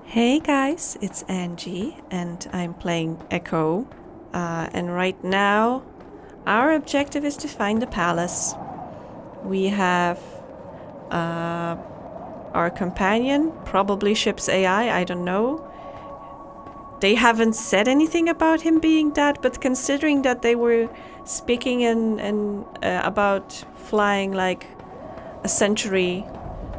Hey guys, it's Angie and I'm playing Echo. And right now our objective is to find the palace. We have our companion, probably ship's AI, I don't know. They haven't said anything about him being dead, but considering that they were speaking about flying like a century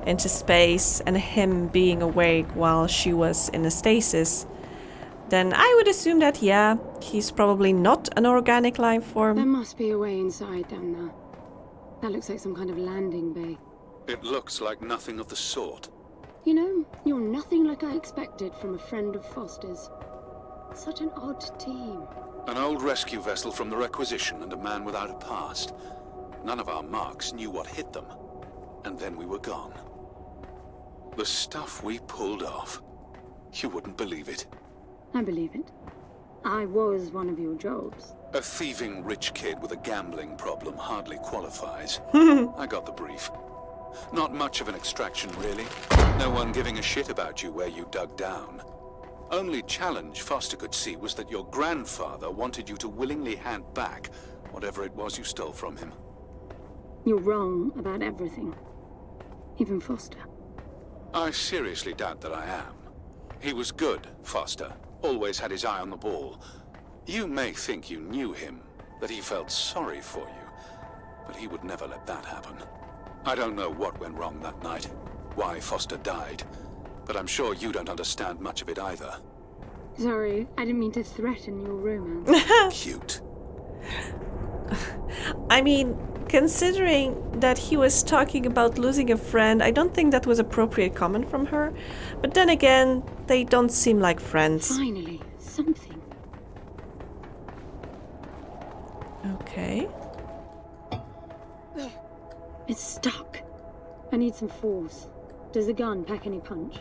into space and him being awake while she was in a stasis, then I would assume that, yeah, he's probably not an organic life form. There must be a way inside down there. That looks like some kind of landing bay. It looks like nothing of the sort. You know, you're nothing like I expected from a friend of Foster's. Such an odd team. An old rescue vessel from the Requisition and a man without a past. None of our marks knew what hit them. And then we were gone. The stuff we pulled off. You wouldn't believe it. I believe it. I was one of your jobs. A thieving rich kid with a gambling problem hardly qualifies. I got the brief. Not much of an extraction, really. No one giving a shit about you where you dug down. Only challenge Foster could see was that your grandfather wanted you to willingly hand back whatever it was you stole from him. You're wrong about everything. Even Foster. I seriously doubt that I am. He was good, Foster. Always had his eye on the ball. You may think you knew him, that he felt sorry for you, but he would never let that happen. I don't know what went wrong that night, why Foster died, but I'm sure you don't understand much of it either. Sorry, I didn't mean to threaten your romance. Cute. I mean, considering that he was talking about losing a friend, I don't think that was appropriate comment from her. But then again, they don't seem like friends. Finally, something. Okay. It's stuck. I need some force. Does the gun pack any punch?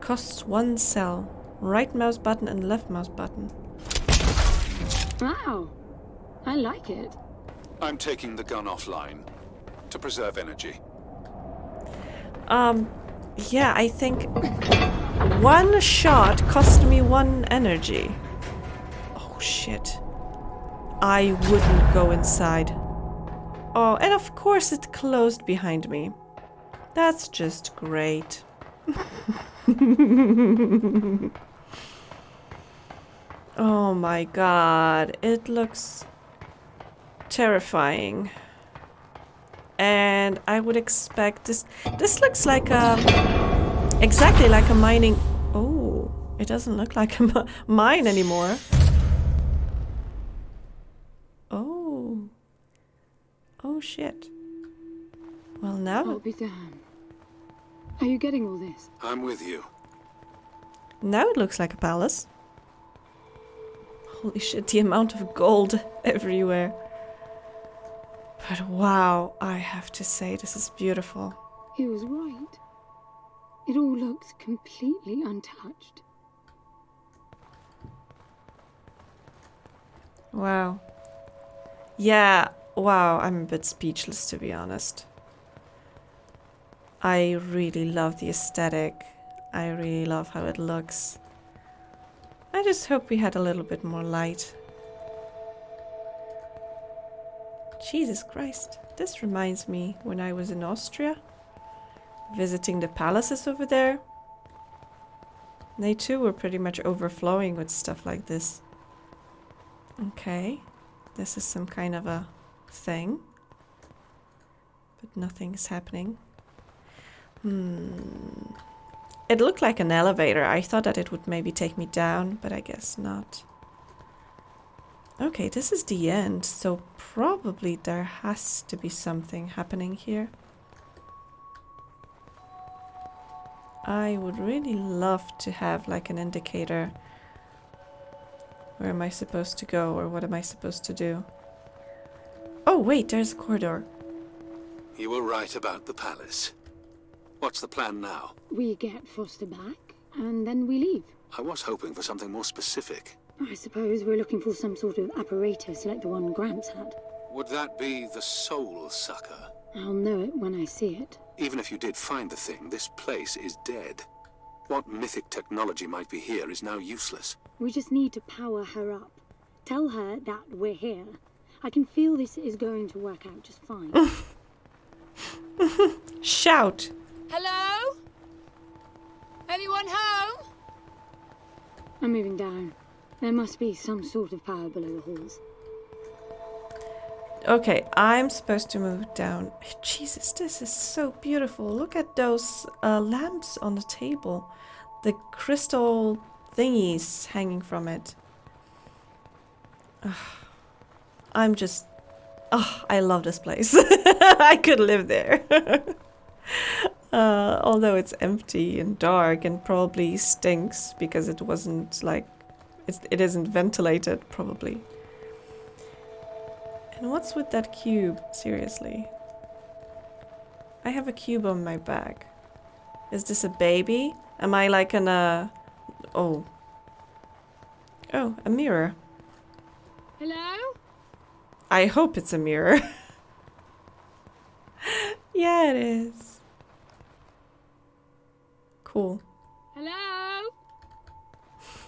Costs 1 cell. Right mouse button and left mouse button. Wow. I like it. I'm taking the gun offline to preserve energy. Yeah, I think 1 shot cost me 1 energy. Oh shit. I wouldn't go inside. Oh, and of course it closed behind me. That's just great. Oh my god, it looks terrifying. And I would expect this looks like a exactly like a mining. Oh, it doesn't look like a mine anymore. Oh shit. Well, now I'll be damned. Are you getting all this? I'm with you. now it looks like a palace. Holy shit, the amount of gold everywhere. But wow, I have to say, this is beautiful. He was right. It all looks completely untouched. Wow. Yeah, wow, I'm a bit speechless, to be honest. I really love the aesthetic. I really love how it looks. I just hope we had a little bit more light. Jesus Christ. This reminds me when I was in Austria, visiting the palaces over there. They too were pretty much overflowing with stuff like this. Okay, this is some kind of a thing, but nothing's happening. It looked like an elevator. I thought that it would maybe take me down, but I guess not. Okay, this is the end, so probably there has to be something happening here. I would really love to have like an indicator. Where am I supposed to go, or what am I supposed to do? Oh wait, there's a corridor. You were right about the palace. What's the plan now? We get Foster back, and then we leave. I was hoping for something more specific. I suppose we're looking for some sort of apparatus like the one Gramps had. Would that be the Soul Sucker? I'll know it when I see it. Even if you did find the thing, this place is dead. What mythic technology might be here is now useless. We just need to power her up. Tell her that we're here. I can feel this is going to work out just fine. Shout. Hello? Anyone home? I'm moving down. There must be some sort of power below the halls. Okay, I'm supposed to move down. Jesus, this is so beautiful. Look at those lamps on the table. The crystal thingies hanging from it. I'm just... Oh, I love this place. I could live there. Although it's empty and dark and probably stinks because it wasn't like... It isn't ventilated, probably. And what's with that cube? Seriously. I have a cube on my back. Is this a baby? Am I like in a... Oh. Oh, a mirror. Hello? I hope it's a mirror. Yeah, it is. Cool. Hello?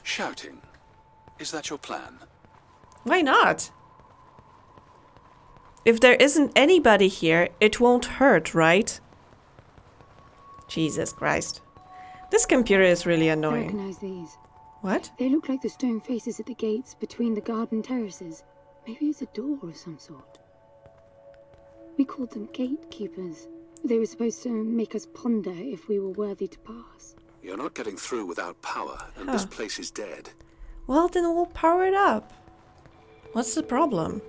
Shouting. Is that your plan? Why not? If there isn't anybody here, it won't hurt, right? Jesus Christ. This computer is really I annoying. recognize these. What? They look like the stone faces at the gates between the garden terraces. Maybe it's a door of some sort. We called them gatekeepers. They were supposed to make us ponder if we were worthy to pass. You're not getting through without power, and this place is dead. Well, then we'll power it up. What's the problem?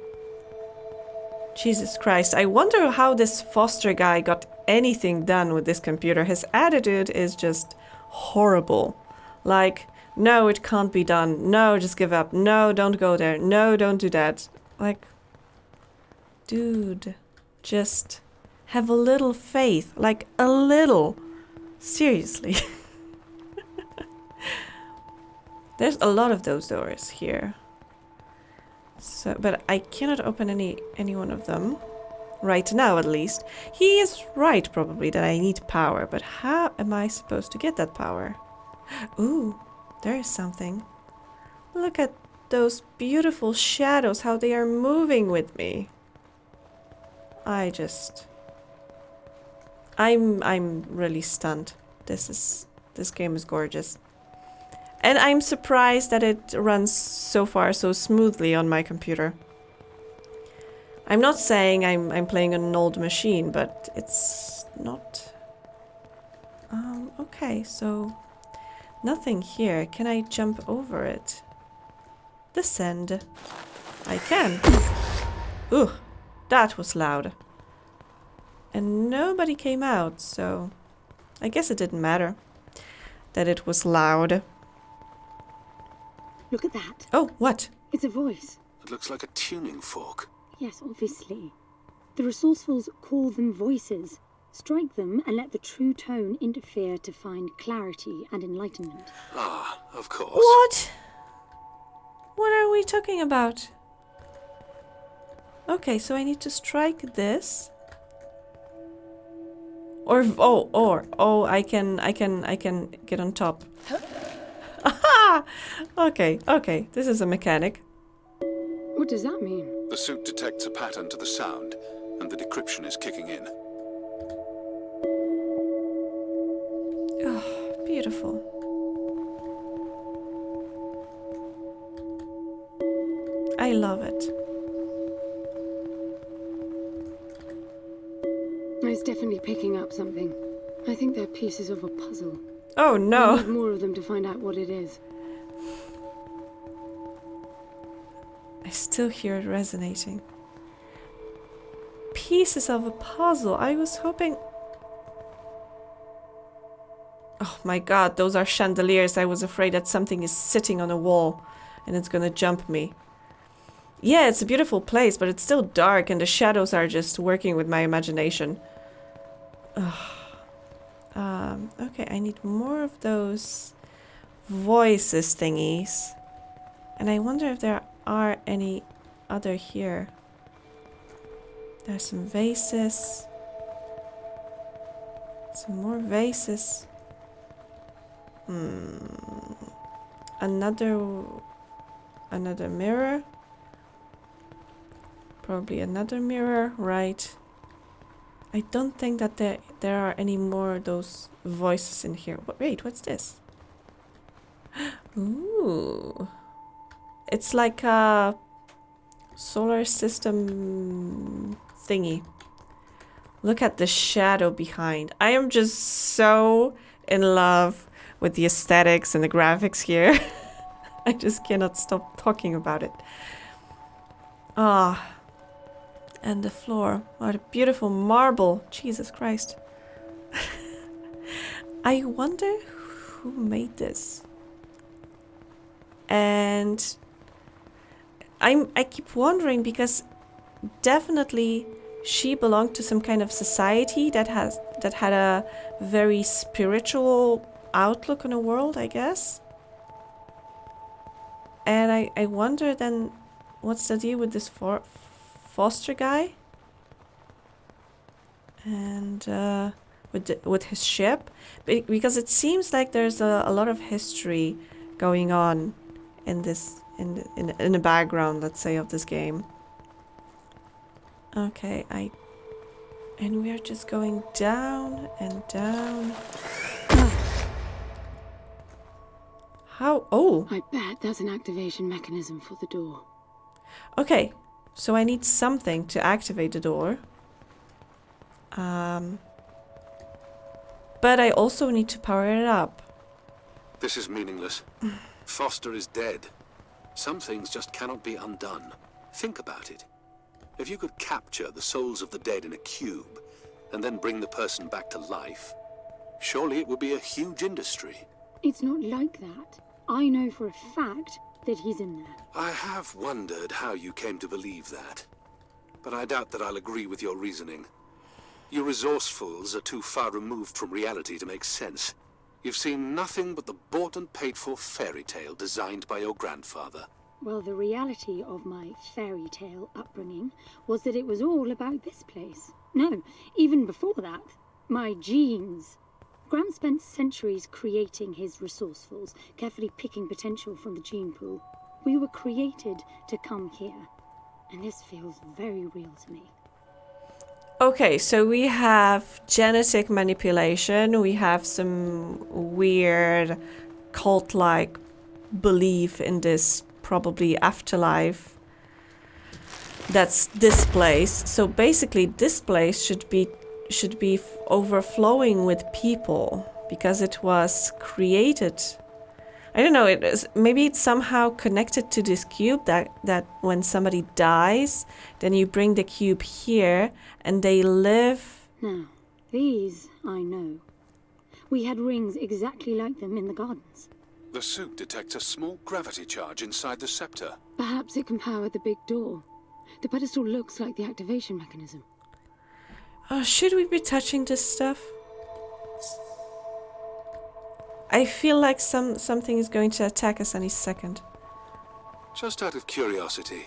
Jesus Christ, I wonder how this Foster guy got anything done with this computer. His attitude is just horrible. Like, no, it can't be done. No, just give up. No, don't go there. No, don't do that. Like, dude, just have a little faith. Like, a little. Seriously. There's a lot of those doors here. So, but I cannot open any one of them. Right now, at least. He is right, probably, that I need power. But how am I supposed to get that power? Ooh, there is something. Look at those beautiful shadows, how they are moving with me. I'm really stunned. This game is gorgeous. And I'm surprised that it runs so far so smoothly on my computer. I'm not saying I'm playing on an old machine, but it's not... Okay, so... Nothing here. Can I jump over it? Descend. I can. Ooh, that was loud. And nobody came out, so... I guess it didn't matter that it was loud. Look at that. Oh, what? It's a voice. It looks like a tuning fork. Yes, obviously. The resourcefuls call them voices. Strike them and let the true tone interfere to find clarity and enlightenment. Ah, of course. What? What are we talking about? Okay, so I need to strike this. Or I can get on top. Aha! Okay, this is a mechanic. What does that mean? The suit detects a pattern to the sound, and the decryption is kicking in. Oh, beautiful. I love it. It's definitely picking up something. I think they're pieces of a puzzle. Oh We no. need more of them to find out what it is. I still hear it resonating. Pieces of a puzzle. I was hoping... Oh my god, those are chandeliers. I was afraid that something is sitting on a wall and it's gonna jump me. Yeah, it's a beautiful place, but it's still dark and the shadows are just working with my imagination. Okay, I need more of those voices thingies. And I wonder if there are any other here. There's some vases. Some more vases. Another mirror. Probably another mirror, right? I don't think that there are any more of those voices in here. Wait, what's this? Ooh. It's like a solar system thingy. Look at the shadow behind. I am just so in love with the aesthetics and the graphics here. I just cannot stop talking about it. Ah. And the floor. What a beautiful marble. Jesus Christ. I wonder who made this. And I keep wondering because definitely she belonged to some kind of society that had a very spiritual outlook on the world, I guess. And I wonder then what's the deal with this Foster guy and with his ship, because it seems like there's a lot of history going on in this in the background, let's say, of this game. Okay, and we're just going down and down. How? Oh, I bet that's an activation mechanism for the door. okay. So I need something to activate the door. But I also need to power it up. This is meaningless. Foster is dead. Some things just cannot be undone. Think about it. If you could capture the souls of the dead in a cube, and then bring the person back to life, surely it would be a huge industry. It's not like that. I know for a fact that he's in there. I have wondered how you came to believe that. But I doubt that I'll agree with your reasoning. You resourcefuls are too far removed from reality to make sense. You've seen nothing but the bought and paid for fairy tale designed by your grandfather. Well, the reality of my fairy tale upbringing was that it was all about this place. No, even before that, my genes. Graham spent centuries creating his resourcefuls, carefully picking potential from the gene pool. We were created to come here, and this feels very real to me. Okay, so we have genetic manipulation, we have some weird cult-like belief in this probably afterlife that's this place. So basically this place should be overflowing with people because it was created. I don't know, maybe it's somehow connected to this cube that when somebody dies, then you bring the cube here and they live. Now, these I know. We had rings exactly like them in the gardens. The suit detects a small gravity charge inside the scepter. Perhaps it can power the big door. The pedestal looks like the activation mechanism. Should we be touching this stuff? I feel like something is going to attack us any second. Just out of curiosity,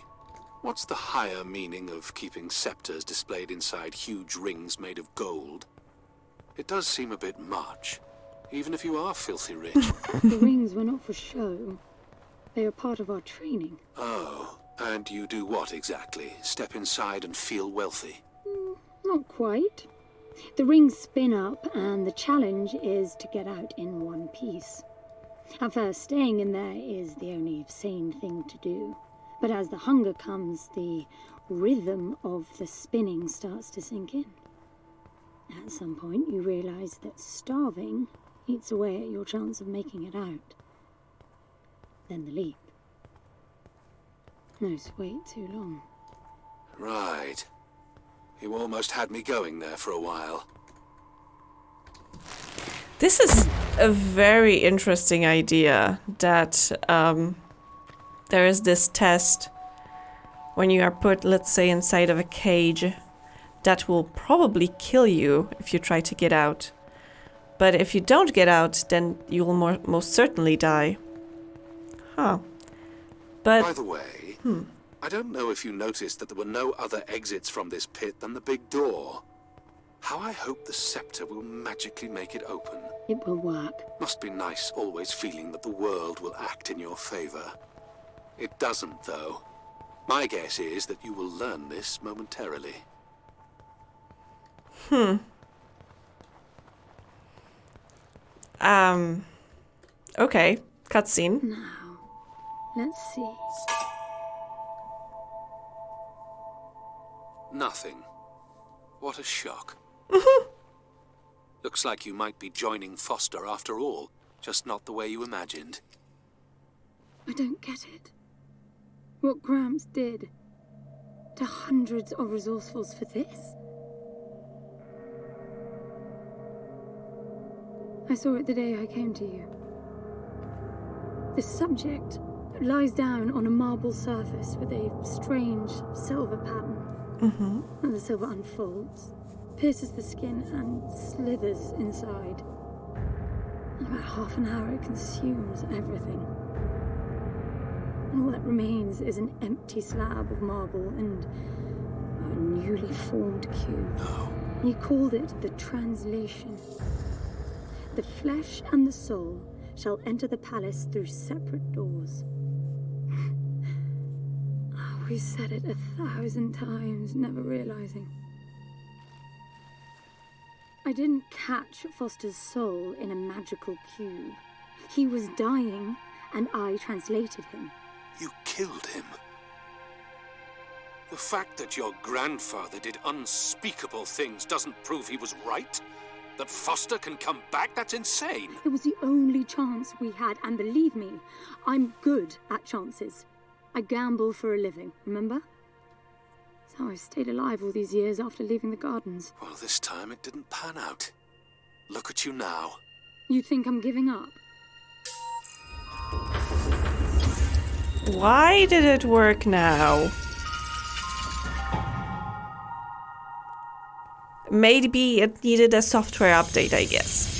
what's the higher meaning of keeping scepters displayed inside huge rings made of gold? It does seem a bit much, even if you are filthy rich. The rings were not for show. They are part of our training. Oh, and you do what exactly? Step inside and feel wealthy? Not quite. The rings spin up, and the challenge is to get out in one piece. At first, staying in there is the only sane thing to do. But as the hunger comes, the rhythm of the spinning starts to sink in. At some point, you realize that starving eats away at your chance of making it out. Then the leap. No, wait too long. Right. You almost had me going there for a while. This is a very interesting idea that there is this test when you are put, let's say, inside of a cage that will probably kill you if you try to get out. But if you don't get out, then you will most certainly die. Huh. But By the way, I don't know if you noticed that there were no other exits from this pit than the big door. How I hope the scepter will magically make it open. It will work. Must be nice always feeling that the world will act in your favor. It doesn't, though. My guess is that you will learn this momentarily. Okay. Cutscene. Now, let's see. Nothing. What a shock. Looks like you might be joining Foster after all, just not the way you imagined. I don't get it. What Gramps did to hundreds of resourcefuls for this? I saw it the day I came to you. The subject lies down on a marble surface with a strange silver pattern. And the silver unfolds, pierces the skin, and slithers inside. In about half an hour, it consumes everything. And all that remains is an empty slab of marble and a newly formed cube. No. He called it the translation. The flesh and the soul shall enter the palace through separate doors. We said it 1,000 times, never realizing. I didn't catch Foster's soul in a magical cube. He was dying, and I translated him. You killed him. The fact that your grandfather did unspeakable things doesn't prove he was right? That Foster can come back? That's insane. It was the only chance we had, and believe me, I'm good at chances. I gamble for a living, remember? That's how I stayed alive all these years after leaving the gardens. Well, this time it didn't pan out. Look at you now. You think I'm giving up? Why did it work now? Maybe it needed a software update, I guess.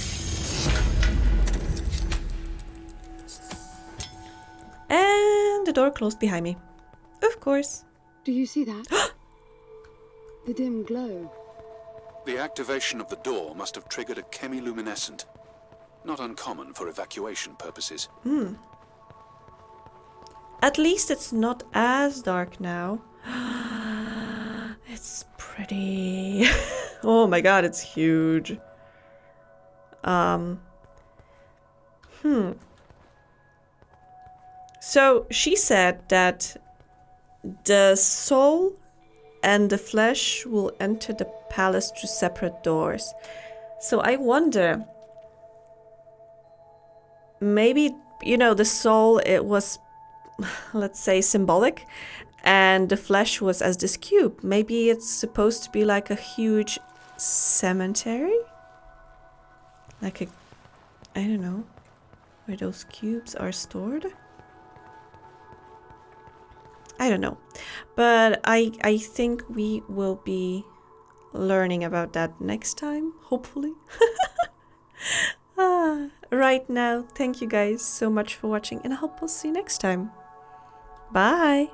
And the door closed behind me. Of course. Do you see that? The dim glow. The activation of the door must have triggered a chemiluminescent. Not uncommon for evacuation purposes. At least it's not as dark now. It's pretty. Oh my god, it's huge. So she said that the soul and the flesh will enter the palace through separate doors. So I wonder, maybe, you know, the soul, it was, let's say, symbolic, and the flesh was as this cube. Maybe it's supposed to be like a huge cemetery? Like a, I don't know, where those cubes are stored? I don't know. But I think we will be learning about that next time, hopefully. Right now, thank you guys so much for watching, and I hope we'll see you next time. Bye!